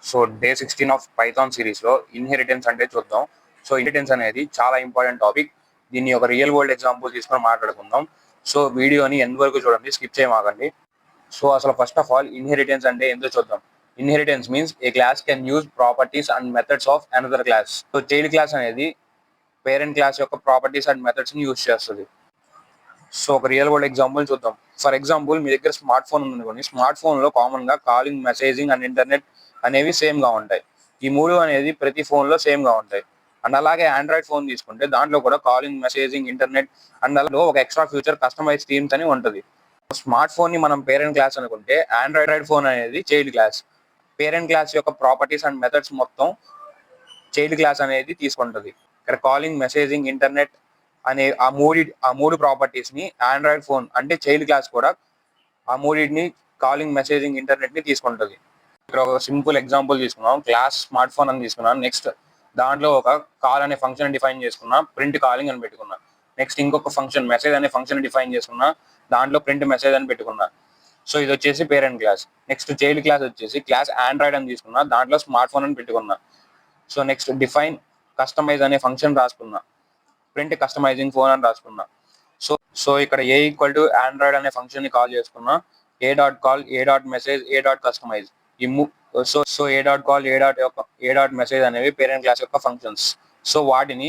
So day 16 of Python series లో inheritance అంటే చూద్దాం. సో ఇన్హెరిటెన్స్ అనేది చాలా ఇంపార్టెంట్ టాపిక్. దీన్ని ఒక రియల్ వరల్డ్ ఎగ్జాంపుల్ తీసుకొని మాట్లాడుకుందాం. సో వీడియోని ఎండ్ వరకు చూడండి, స్కిప్ చేయమాకండి. సో అసలు ఫస్ట్ ఆఫ్ ఆల్ ఇన్హెరిటెన్స్ అంటే ఏంటో చూద్దాం. Inheritance means A class can use properties and methods of another class. So child class అనేది పేరెంట్ క్లాస్ యొక్క ప్రాపర్టీస్ అండ్ మెథడ్స్ ని యూజ్ చేస్తుంది. సో ఒక రియల్ వరల్డ్ ఎగ్జాంపుల్ చూద్దాం. ఫర్ ఎగ్జాంపుల్ మీ దగ్గర స్మార్ట్ ఫోన్ ఉందనుకోండి. స్మార్ట్ ఫోన్ లో common గా కాలింగ్, మెసేజింగ్ అండ్ ఇంటర్నెట్ అనేవి సేమ్ గా ఉంటాయి. ఈ మూడు అనేది ప్రతి ఫోన్ లో సేమ్ గా ఉంటాయి. అండ్ అలాగే ఆండ్రాయిడ్ ఫోన్ తీసుకుంటే దాంట్లో కూడా కాలింగ్, మెసేజింగ్, ఇంటర్నెట్ అండ్ అలాగే ఒక ఎక్స్ట్రా ఫ్యూచర్ కస్టమైజ్ థీమ్స్ అని ఉంటుంది. స్మార్ట్ ఫోన్ ని మనం పేరెంట్ క్లాస్ అనుకుంటే ఆండ్రాయిడ్ ఫోన్ అనేది చైల్డ్ క్లాస్. పేరెంట్ క్లాస్ యొక్క ప్రాపర్టీస్ అండ్ మెథడ్స్ మొత్తం చైల్డ్ క్లాస్ అనేది తీసుకుంటుంది. ఇక్కడ కాలింగ్, మెసేజింగ్, ఇంటర్నెట్ అనే ఆ మూడు ప్రాపర్టీస్ ని ఆండ్రాయిడ్ ఫోన్ అంటే చైల్డ్ క్లాస్ కూడా ఆ మూడింటిని కాలింగ్, మెసేజింగ్, ఇంటర్నెట్ ని తీసుకుంటుంది. ఇక్కడ ఒక సింపుల్ ఎగ్జాంపుల్ తీసుకున్నాం. క్లాస్ స్మార్ట్ ఫోన్ అని తీసుకున్నాం. నెక్స్ట్ దాంట్లో ఒక కాల్ అనే ఫంక్షన్ డిఫైన్ చేసుకున్నా, ప్రింట్ కాలింగ్ అని పెట్టుకున్నా. నెక్స్ట్ ఇంకొక ఫంక్షన్ మెసేజ్ అనే ఫంక్షన్ డిఫైన్ చేసుకున్నా, దాంట్లో ప్రింట్ మెసేజ్ అని పెట్టుకున్నా. సో ఇది వచ్చేసి parent class. Next child class వచ్చేసి క్లాస్ ఆండ్రాయిడ్ అని తీసుకున్నా, దాంట్లో స్మార్ట్ ఫోన్ అని పెట్టుకున్నా. సో నెక్స్ట్ డిఫైన్ కస్టమైజ్ అనే ఫంక్షన్ రాసుకున్నా, ప్రింట్ కస్టమైజింగ్ ఫోన్ అని రాసుకున్నా. సో ఇక్కడ ఏ ఈక్వల్ టు ఆండ్రాయిడ్ అనే ఫంక్షన్ ని కాల్ చేసుకున్నా, A dot call, A dot message, A dot customise. So A dot call, A dot message అనేవి పేరెంట్ క్లాస్ యొక్క ఫంక్షన్స్. సో వాటిని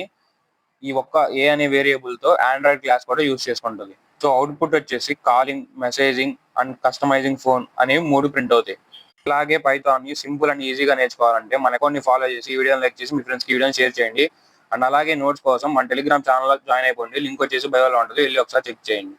ఈ ఒక్క ఏ అనే వేరియబుల్ తో ఆండ్రాయిడ్ క్లాస్ కూడా యూజ్ చేసుకుంటుంది. సో అవుట్పుట్ వచ్చేసి calling, messaging and customising phone అనేవి మూడు ప్రింట్ అవుతాయి. అలాగే పైథాన్ ని సింపుల్ అండ్ ఈజీగా నేర్చుకోవాలంటే మన అకౌంట్ ని ఫాలో చేసి వీడియోని లైక్ చేసి మీ ఫ్రెండ్స్ కి వీడియోని షేర్ చేయండి. అండ్ అలాగే నోట్స్ కోసం మన టెలిగ్రామ్ ఛానల్ జాయిన్ అయిపోండి. లింక్ వచ్చేసి బయోలో ఉంటుంది, వెళ్ళి ఒకసారి చెక్ చేయండి.